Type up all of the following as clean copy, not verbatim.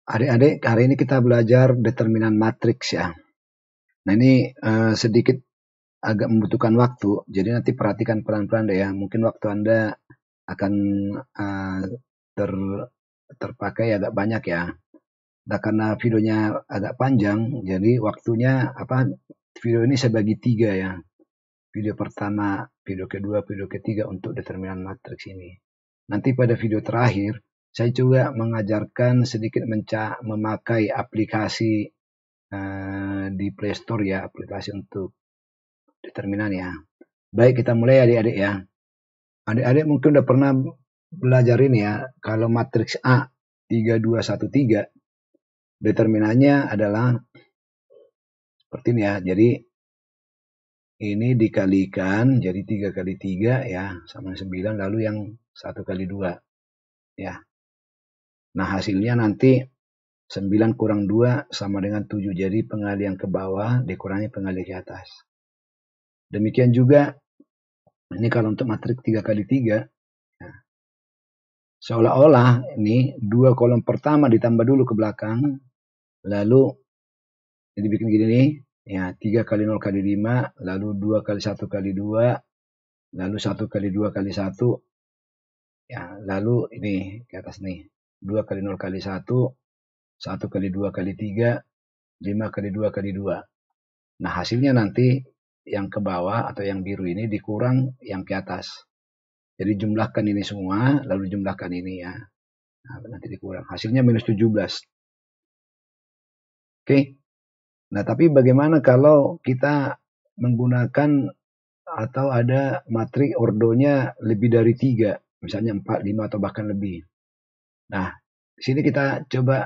Adik-adik, hari ini kita belajar determinan matriks ya. Nah ini sedikit agak membutuhkan waktu, jadi nanti perhatikan pelan-pelan deh ya. Mungkin waktu Anda akan eh, ter, terpakai agak banyak ya. Nah karena videonya agak panjang, jadi waktunya video ini saya bagi 3 ya. Video pertama, video kedua, video ketiga untuk determinan matriks ini. Nanti pada video terakhir, saya juga mengajarkan sedikit memakai aplikasi di Play Store ya, aplikasi untuk determinan ya. Baik, kita mulai adik-adik ya. Adik-adik mungkin udah pernah belajar ini ya, kalau matriks A 3213, determinannya adalah seperti ini ya. Jadi ini dikalikan jadi 3 kali 3 ya sama 9, lalu yang 1 kali 2 ya. Nah hasilnya nanti 9 kurang 2 sama dengan 7, jadi pengalihan ke bawah dikurangi pengalihan ke atas. Demikian juga ini kalau untuk matriks 3 kali 3, nah, seolah-olah ini 2 kolom pertama ditambah dulu ke belakang, lalu ini bikin gini nih, ya 3 kali 0 kali 5, lalu 2 kali 1 kali 2, lalu 1 kali 2 kali 1, ya lalu ini ke atas nih, 2 kali 0 kali 1, 1 kali 2 kali 3, 5 kali 2 kali 2. Nah hasilnya nanti yang ke bawah atau yang biru ini dikurang yang ke atas. Jadi jumlahkan ini semua, lalu jumlahkan ini ya. Nah, nanti dikurang. Hasilnya minus 17. Oke. Nah, tapi bagaimana kalau kita menggunakan atau ada matriks ordonya lebih dari 3, misalnya 4, 5, atau bahkan lebih. Nah, di sini kita coba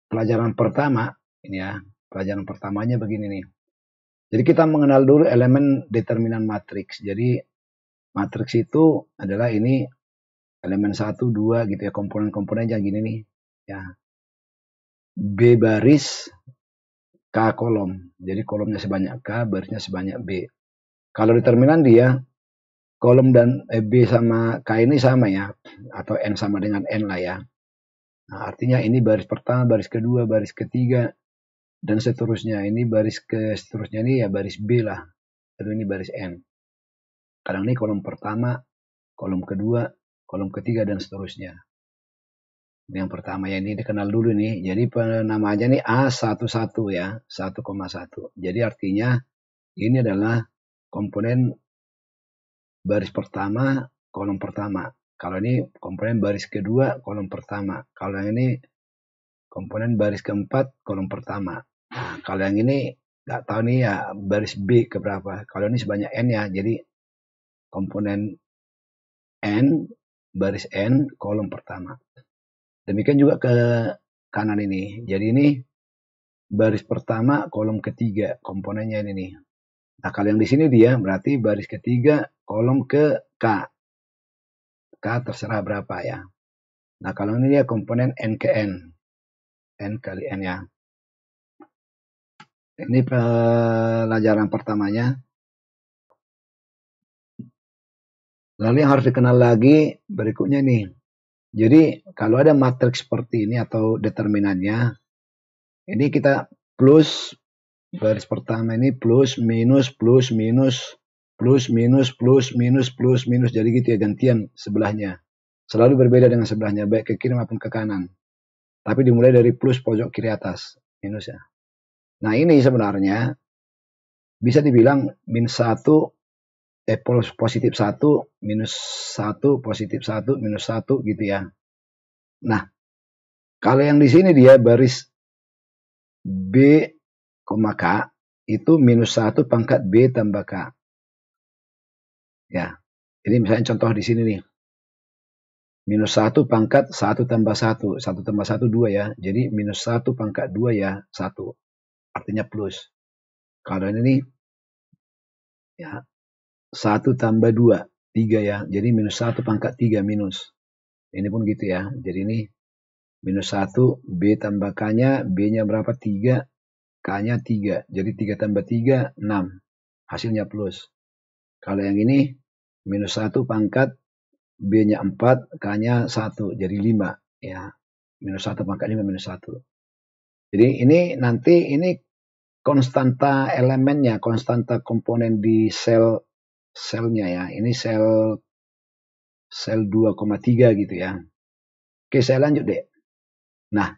pelajaran pertama, ini ya. Pelajaran pertamanya begini nih. Jadi kita mengenal dulu elemen determinan matriks. Jadi matriks itu adalah ini elemen 1, 2 gitu ya, komponen-komponennya gini nih. Ya. B baris, K kolom. Jadi kolomnya sebanyak K, barisnya sebanyak B. Kalau determinan dia, kolom dan B sama K ini sama ya, atau N sama dengan N lah ya. Nah, artinya ini baris pertama, baris kedua, baris ketiga, dan seterusnya. Ini baris ke seterusnya ini ya baris B lah. Lalu ini baris N. Kadang ini kolom pertama, kolom kedua, kolom ketiga, dan seterusnya. Yang pertama ya ini dikenal dulu nih. Jadi penamaannya nih A11 ya, 1,1. Jadi artinya ini adalah komponen baris pertama, kolom pertama. Kalau ini komponen baris kedua, kolom pertama. Kalau yang ini komponen baris keempat, kolom pertama. Nah, kalau yang ini nggak tahu nih ya baris B keberapa. Kalau ini sebanyak N ya, jadi komponen N, baris N, kolom pertama. Demikian juga ke kanan ini. Jadi ini baris pertama, kolom ketiga, komponennya ini nih. Nah, kalau yang di sini dia berarti baris ketiga, kolom ke K. K terserah berapa ya. Nah, kalau ini dia komponen N ke N. N kali N ya. Ini pelajaran pertamanya. Lalu yang harus dikenal lagi berikutnya nih. Jadi kalau ada matriks seperti ini atau determinannya, ini kita plus baris pertama ini plus minus plus minus plus minus plus minus plus minus, jadi gitu ya, gantian sebelahnya. Selalu berbeda dengan sebelahnya, baik ke kiri maupun ke kanan. Tapi dimulai dari plus pojok kiri atas, minus ya. Nah ini sebenarnya bisa dibilang min 1, positif 1, minus 1, positif 1, minus 1 gitu ya. Nah, kalau yang di sini dia baris B, K, itu minus 1 pangkat B tambah K. Ya, ini misalnya contoh di sini nih. Minus 1 pangkat 1 tambah 1. 1 tambah 1, 2 ya. Jadi minus 1 pangkat 2 ya, 1. Artinya plus. Kalau ini nih, ya, 1 tambah 2, 3 ya. Jadi minus 1 pangkat 3 minus. Ini pun gitu ya. Jadi ini minus 1, B tambah K-nya, B-nya berapa? 3, K-nya 3. Jadi 3 tambah 3, 6. Hasilnya plus. Kalau yang ini, minus 1 pangkat, B-nya 4, K-nya 1. Jadi 5. Ya. minus 1 pangkat 5 minus 1. Jadi ini nanti ini konstanta elemennya, konstanta komponen di selnya ya. Ini sel 2,3 gitu ya. Oke, saya lanjut deh. Nah,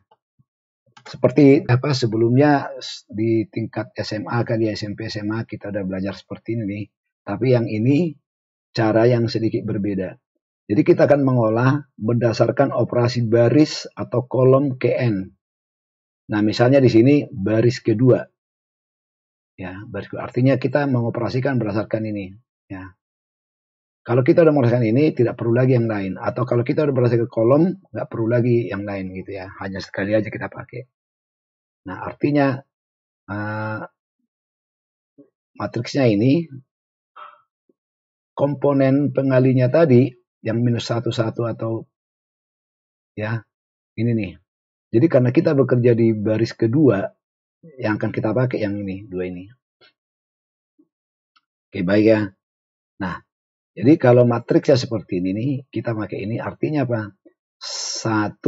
seperti apa sebelumnya di tingkat SMA kali SMP SMA kita udah belajar seperti ini nih. Tapi yang ini cara yang sedikit berbeda. Jadi kita akan mengolah berdasarkan operasi baris atau kolom KN. Nah, misalnya di sini baris kedua. Ya, baris kedua. Artinya kita mengoperasikan berdasarkan ini. Ya. Kalau kita udah merasakan ini, tidak perlu lagi yang lain. Atau kalau kita udah berhasil ke kolom, nggak perlu lagi yang lain gitu ya. Hanya sekali aja kita pakai. Nah, artinya matriksnya ini, komponen pengalinya tadi, yang minus 1, 1 atau ya, ini nih. Jadi karena kita bekerja di baris kedua, yang akan kita pakai yang ini, dua ini. Oke, baik ya. Nah, jadi kalau matriksnya seperti ini nih, kita pakai ini artinya apa? 1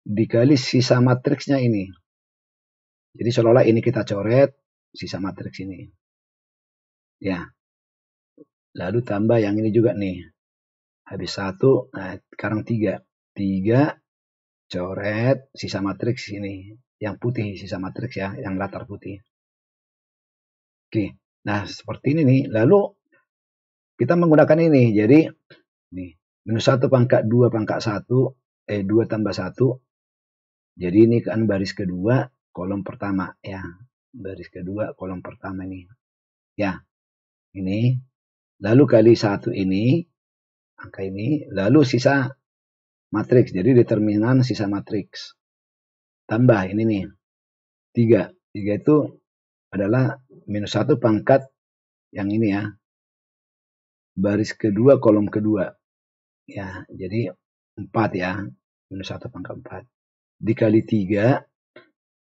dikali sisa matriksnya ini. Jadi seolah-olah ini kita coret sisa matriks ini. Ya. Lalu tambah yang ini juga nih. Habis 1, nah sekarang 3. 3 coret sisa matriks ini. Yang putih sisa matriks ya, yang latar putih. Oke. Nah, seperti ini nih. Lalu kita menggunakan ini. Jadi nih, minus 1 pangkat 2 pangkat 1, 2 tambah 1. Jadi ini kan baris kedua, kolom pertama ya. Baris kedua, kolom pertama ini. Ya, ini. Lalu kali 1 ini, angka ini. Lalu sisa matriks. Jadi determinan sisa matriks. Tambah ini nih. 3. 3 itu adalah minus 1 pangkat yang ini ya. Baris kedua, kolom kedua. Ya, jadi 4 ya. Minus 1 pangkat 4. Dikali 3.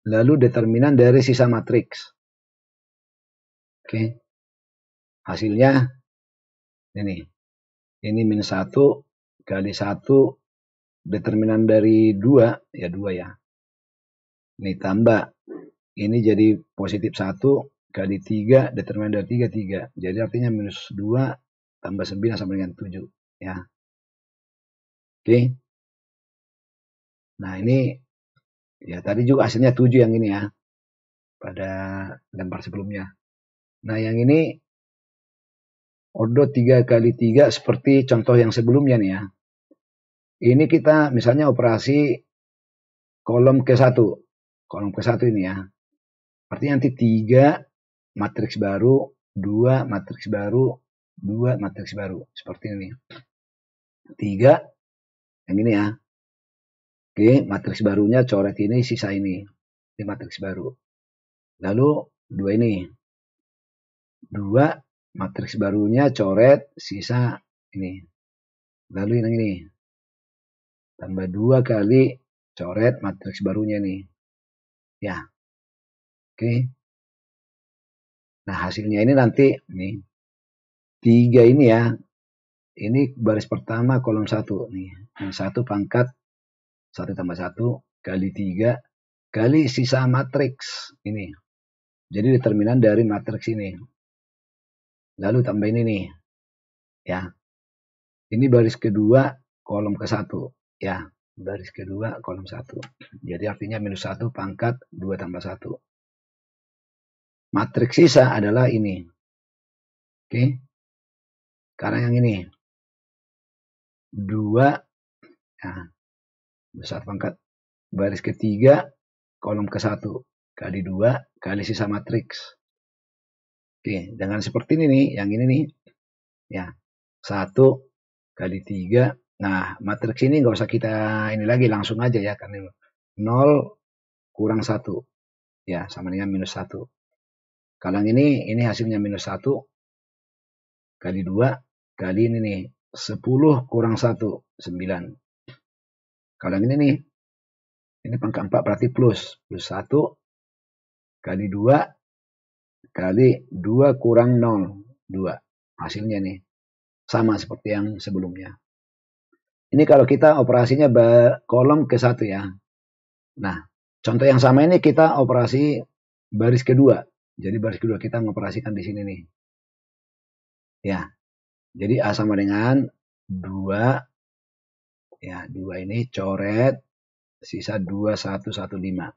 Lalu determinan dari sisa matriks. Oke. Hasilnya ini. Ini minus 1 kali 1 determinan dari 2. Ya 2 ya. Ini tambah. Ini jadi positif 1 kali 3 determinan dari 3, 3. Jadi artinya minus 2 tambah 9 sama dengan 7. Ya. Oke. Nah ini. Ya tadi juga hasilnya 7 yang ini ya. Pada lembar sebelumnya. Nah yang ini ordo 3 kali 3 seperti contoh yang sebelumnya nih ya. Ini kita misalnya operasi kolom ke-1. Kolom ke-1 ini ya. Artinya nanti 3 matriks baru, 2 matriks baru, 2 matriks baru. Seperti ini. 3 yang ini ya. Oke, matriks barunya coret ini, sisa ini. Ini matriks baru. Lalu 2 ini. 2 matriks barunya coret sisa ini. Lalu yang ini. Tambah 2 kali coret matriks barunya nih. Ya. Oke. Nah, hasilnya ini nanti nih. 3 ini ya. Ini baris pertama kolom 1 nih. Yang 1 pangkat 1 tambah 1 kali 3 kali sisa matriks ini. Jadi determinan dari matriks ini. Lalu tambah ini nih. Ya. Ini baris kedua kolom ke-1. Ya. Baris kedua kolom 1. Jadi artinya minus 1 pangkat 2 tambah 1. Matriks sisa adalah ini. Oke. Sekarang yang ini. 2. Nah. Besar pangkat baris ketiga kolom ke-1 kali 2 kali sisa matriks. Oke, dengan seperti ini nih, yang ini nih. Ya, 1 kali 3. Nah, matriks ini nggak usah kita ini lagi, langsung aja ya. Karena 0 kurang 1. Ya, sama dengan minus 1. Kalau yang ini hasilnya minus 1 kali 2 kali ini nih. 10 kurang 1, 9. Kalau yang ini nih, ini pangkat 4 berarti plus. Plus 1 kali 2 kali 2 kurang 0. 2. Hasilnya nih. Sama seperti yang sebelumnya. Ini kalau kita operasinya kolom ke-1 ya. Nah, contoh yang sama ini kita operasi baris kedua. Jadi baris kedua kita mengoperasikan di sini nih. Ya, jadi A sama dengan 2. Ya, 2 ini coret, sisa 2115.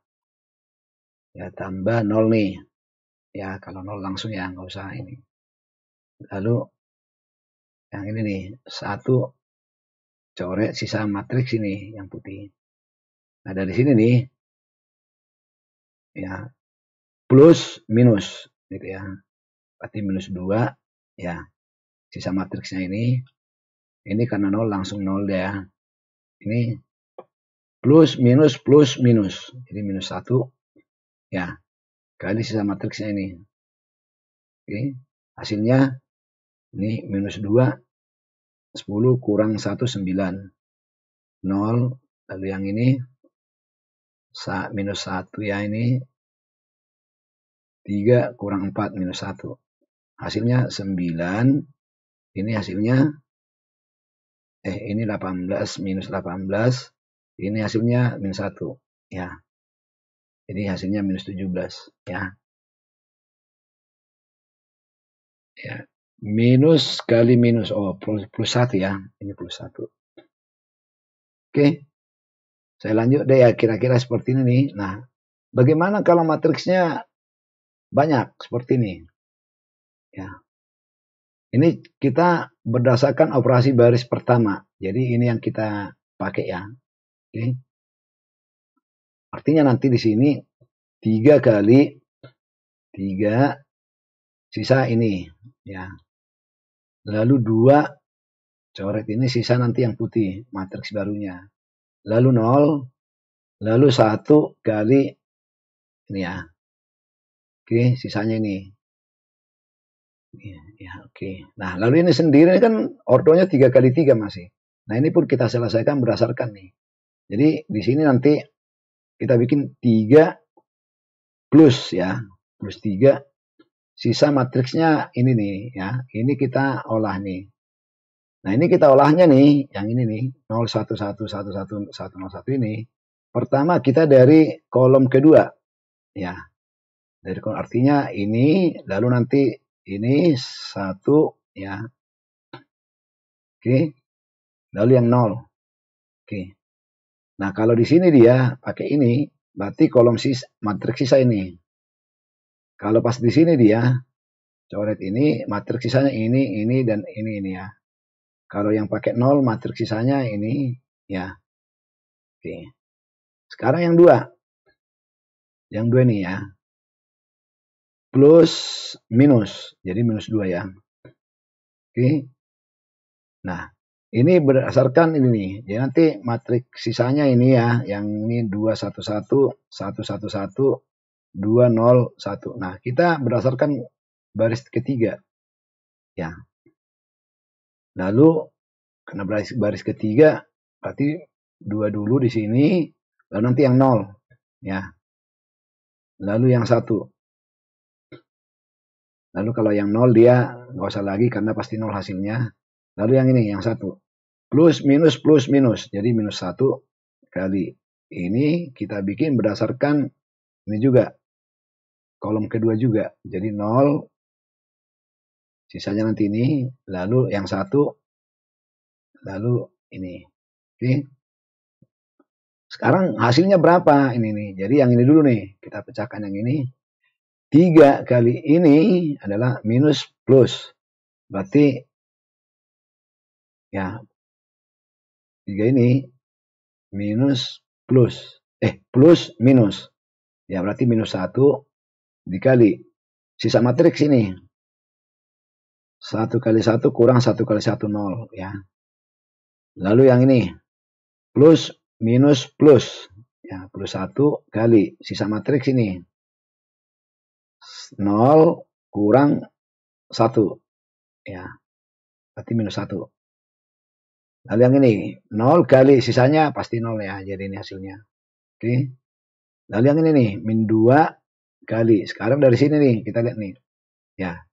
Ya, tambah 0 nih. Ya, kalau 0 langsung ya, nggak usah ini. Lalu, yang ini nih, 1 coret, sisa matriks ini, yang putih. Nah, dari sini nih, ya, plus, minus, gitu ya. Berarti minus 2, ya, sisa matriksnya ini karena 0 langsung 0 ya. Ini plus, minus. Jadi minus 1, ya, kali sisa matriksnya ini. Oke, hasilnya ini minus 2, 10 kurang 1, 9. 0, lalu yang ini minus 1 ya, ini 3 kurang 4 minus 1. Hasilnya 9. Ini hasilnya ini 18 minus 18. Ini hasilnya minus 1 ya. Jadi hasilnya minus 17 ya. Ya. Minus kali minus, plus 1 ya. Ini plus 1. Oke. Saya lanjut deh ya, kira-kira seperti ini nih. Nah, bagaimana kalau matriksnya banyak seperti ini? Ya. Ini kita berdasarkan operasi baris pertama. Jadi ini yang kita pakai ya. Oke. Artinya nanti di sini 3 kali 3 sisa ini ya. Lalu 2 coret ini sisa nanti yang putih, matriks barunya. Lalu 0, lalu 1 kali ini ya. Oke, sisanya ini. Ya, oke. Nah, lalu ini sendiri kan ordonya 3 kali 3 masih. Nah, ini pun kita selesaikan berdasarkan nih. Jadi di sini nanti kita bikin 3 plus ya, plus 3. Sisa matriksnya ini nih ya. Ini kita olah nih. Nah, ini kita olahnya nih, yang ini nih, 011111101 ini. Pertama kita dari kolom kedua. Ya. Dari kolom artinya ini, lalu nanti ini 1 ya. Oke. Lalu yang 0. Oke. Nah, kalau di sini dia pakai ini, berarti kolom matriks sisa ini. Kalau pas di sini dia coret ini, matriks sisanya ini dan ini ya. Kalau yang pakai 0, matriks sisanya ini ya. Oke. Sekarang yang 2. Yang 2 nih ya. Plus minus. Jadi minus 2 ya. Oke. Nah, ini berdasarkan ini nih. Jadi nanti matriks sisanya ini ya. Yang ini 211, 111, 201. Nah, kita berdasarkan baris ketiga. Ya. Lalu karena baris ketiga berarti 2 dulu di sini, lalu nanti yang 0 ya. Lalu yang 1. Lalu kalau yang 0 dia nggak usah lagi karena pasti 0 hasilnya. Lalu yang ini yang 1. Plus minus. Jadi minus 1 kali ini kita bikin berdasarkan ini juga. Kolom kedua juga. Jadi 0. Sisanya nanti ini. Lalu yang 1. Lalu ini. Oke. Sekarang hasilnya berapa? Ini nih. Jadi yang ini dulu nih. Kita pecahkan yang ini. 3 kali ini adalah minus plus. Berarti ya 3 ini minus plus. Plus minus. Ya berarti minus 1 dikali sisa matriks ini. 1 kali 1 kurang 1 kali 1, 0 ya. Lalu yang ini plus minus plus. Ya, plus 1 kali sisa matriks ini. 0 kurang 1. Ya. Berarti minus 1. Lalu yang ini 0 kali sisanya pasti 0 ya. Jadi ini hasilnya. Oke. Lalu yang ini nih min 2 kali. Sekarang dari sini nih kita lihat nih. Ya.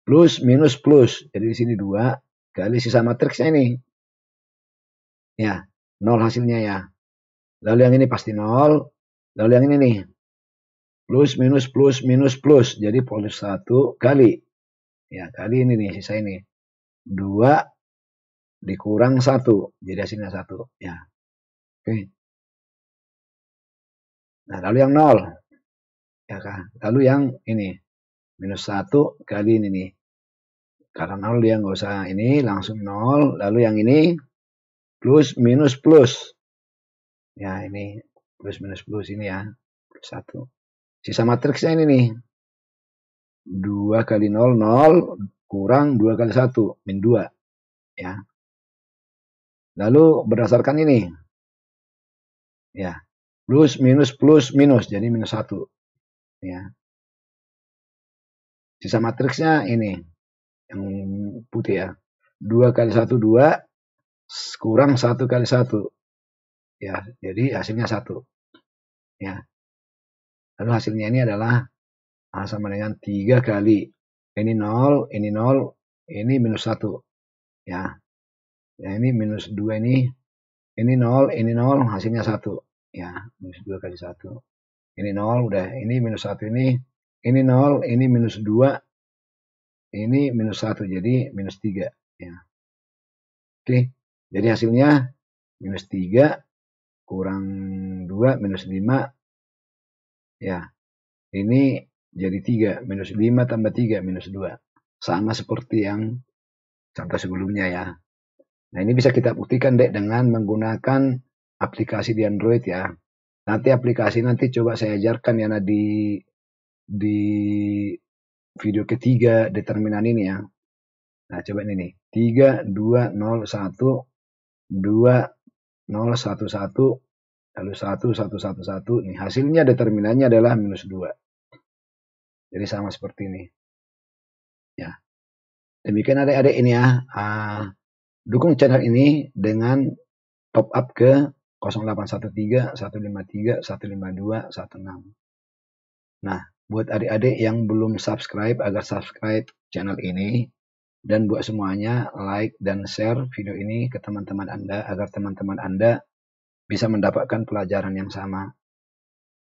Plus minus plus. Jadi di sini 2 kali sisa matriksnya ini. Ya, 0 hasilnya ya. Lalu yang ini pasti 0. Lalu yang ini nih, plus minus plus minus plus, jadi plus 1 kali. Ya, kali ini nih, sisa ini. 2 dikurang 1, jadi hasilnya 1. Ya, oke. Nah, lalu yang 0. Ya kan? Lalu yang ini, minus 1 kali ini nih. Karena 0 dia nggak usah ini, langsung 0. Lalu yang ini, plus minus plus. Ya, ini plus minus plus ini ya, plus 1. Sisa matriksnya ini nih, 2 kali 0, 0, kurang 2 kali 1, min 2. Ya. Lalu berdasarkan ini, ya, plus minus, jadi minus 1. Ya. Sisa matriksnya ini, yang putih ya, 2 kali 1, 2, kurang 1 kali 1. Ya, jadi hasilnya 1. Ya. Lalu hasilnya ini adalah sama dengan 3 kali. Ini 0, ini 0, ini minus 1. Ya. Ya, ini minus 2 ini 0, ini 0, hasilnya 1. Ya, minus 2 kali 1. Ini 0, udah. Ini minus 1 ini 0, ini minus 2, ini minus 1, jadi minus 3. Ya. Oke, jadi hasilnya minus 3, kurang 2, minus 5. Ya, ini jadi 3, minus 5 tambah 3, minus 2. Sama seperti yang contoh sebelumnya ya. Nah, ini bisa kita buktikan dek dengan menggunakan aplikasi di Android ya. Nanti aplikasi coba saya ajarkan ya di video ketiga determinan ini ya. Nah, coba ini nih. 3, 2, 0, 1, 2, 0, 1, 1, lalu 1, 1, 1, 1. Nih, hasilnya determinannya adalah minus 2. Jadi sama seperti ini. Ya. Demikian adik-adik ini ya. Dukung channel ini dengan top up ke 0813 153 152 16. Nah, buat adik-adik yang belum subscribe, agar subscribe channel ini. Dan buat semuanya, like dan share video ini ke teman-teman Anda, agar teman-teman Anda bisa mendapatkan pelajaran yang sama.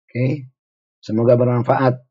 Oke, semoga bermanfaat.